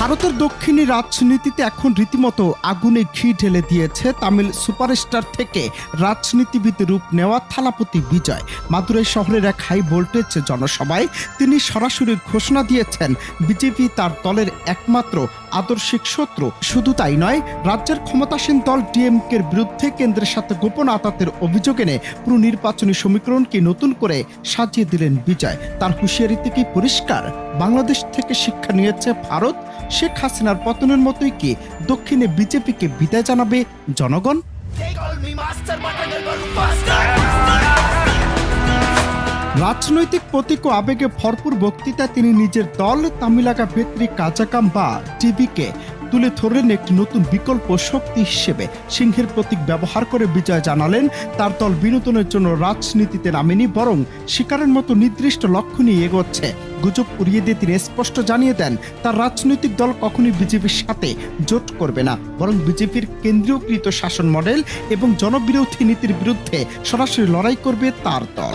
ভারতের দক্ষিণী রাজনীতিতে এখন রীতিমতো আগুনে ঘি ঢেলে দিয়েছে তামিল সুপারস্টার থেকে রাজনীতিবিদ রূপ নেওয়া থালাপতি বিজয়। মাদুরাই শহরের এক হাই ভোল্টেজ জনসভায় তিনি সরাসরি ঘোষণা দিয়েছেন বিজেপি তার দলের একমাত্র আদর্শিক শত্রু। শুধু তাই নয়, রাজ্যের ক্ষমতাসীন দল ডিএমকের বিরুদ্ধে কেন্দ্রের সাথে গোপন আতাতের অভিযোগ এনে পুরো নির্বাচনী সমীকরণকে নতুন করে সাজিয়ে দিলেন বিজয়। তার হুঁশিয়ারি থেকেই পরিষ্কার, বাংলাদেশ থেকে শিক্ষা নিয়েছে ভারত। শেখ হাসিনার পতনের মতোই কি দক্ষিণে বিজেপিকে বিদায় জানাবে জনগণ? রাজনৈতিক প্রতীক ও আবেগে ভরপুর বক্তৃতায় তিনি নিজের দল তামিলাকা ভেত্রি কাজাকাম বা টিভিকে তুলে ধরলেন একটি নতুন বিকল্প শক্তি হিসেবে। সিংহের প্রতীক ব্যবহার করে বিজয় জানালেন তার দল বিনোদনের জন্য রাজনীতিতে নামেনি, বরং শিকারের মতো নির্দিষ্ট লক্ষ্য নিয়ে এগোচ্ছে। গুজব উড়িয়ে দিয়ে তিনি স্পষ্ট জানিয়ে দেন তার রাজনৈতিক দল কখনোই বিজেপির সাথে জোট করবে না, বরং বিজেপির কেন্দ্রীয়কৃত শাসন মডেল এবং জনবিরোধী নীতির বিরুদ্ধে সরাসরি লড়াই করবে তার দল।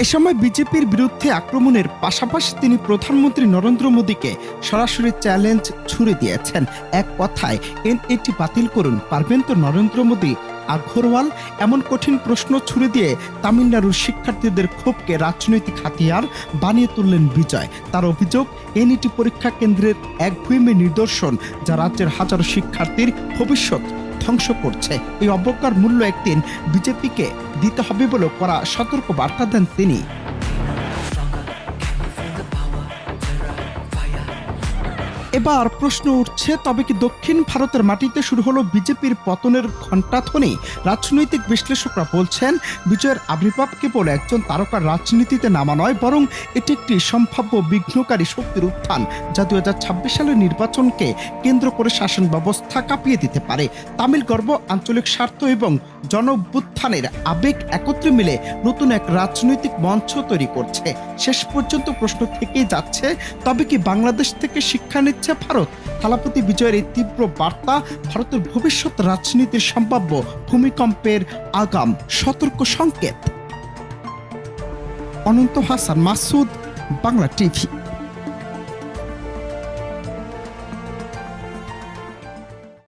এ সময় বিজেপির বিরুদ্ধে আক্রমণের পাশাপাশি তিনি প্রধানমন্ত্রী নরেন্দ্র মোদীকে সরাসরি চ্যালেঞ্জ ছুড়ে দিয়েছেন। এক কথায়, এনএটি বাতিল করুন, পারবেন তো নরেন্দ্র মোদী? আঘরওয়াল এমন কঠিন প্রশ্ন ছুড়ে দিয়ে তামিলনাড়ুর শিক্ষার্থীদের ক্ষোভকে রাজনৈতিক হাতিয়ার বানিয়ে তুললেন বিজয়। তার অভিযোগ, এনইটি পরীক্ষা কেন্দ্রের একগুঁয়েমি নিদর্শন যা রাজ্যের হাজারো শিক্ষার্থীর ভবিষ্যৎ ধ্বংস করছে। এই অবজ্ঞার মূল্য একদিন বিজেপিকে দিতে হবে বলে কড়া সতর্ক বার্তা দেন তিনি। এবার প্রশ্ন উঠছে, তবে কি দক্ষিণ ভারতের মাটিতে শুরু হলো বিজেপির পতনের ঘণ্টাধ্বনি? রাজনৈতিক বিশ্লেষকরা বলছেন বিজয়ের আবির্ভাব কেবল একজন তারকার রাজনীতিতে নামা নয়, বরং এটি একটি সম্ভাব্য বিঘ্নকারী শক্তির উত্থান যা 2026 সালের নির্বাচনকে কেন্দ্র করে শাসন ব্যবস্থা কাঁপিয়ে দিতে পারে। তামিল গর্ব, আঞ্চলিক স্বার্থ এবং জনঅভ্যুত্থানের আবেগ একত্রে মিলে নতুন এক রাজনৈতিক মঞ্চ তৈরি করছে। শেষ পর্যন্ত প্রশ্ন থেকেই যাচ্ছে, তবে কি বাংলাদেশ থেকে শিক্ষা নিচ্ছে ভারত? থালাপতি বিজয়ের এই তীব্র বার্তা ভারতের ভবিষ্যৎ রাজনীতির সম্ভাব্য ভূমিকম্পের আগাম সতর্ক সংকেত। অনন্ত হাসান মাসুদ, বাংলা টিভি।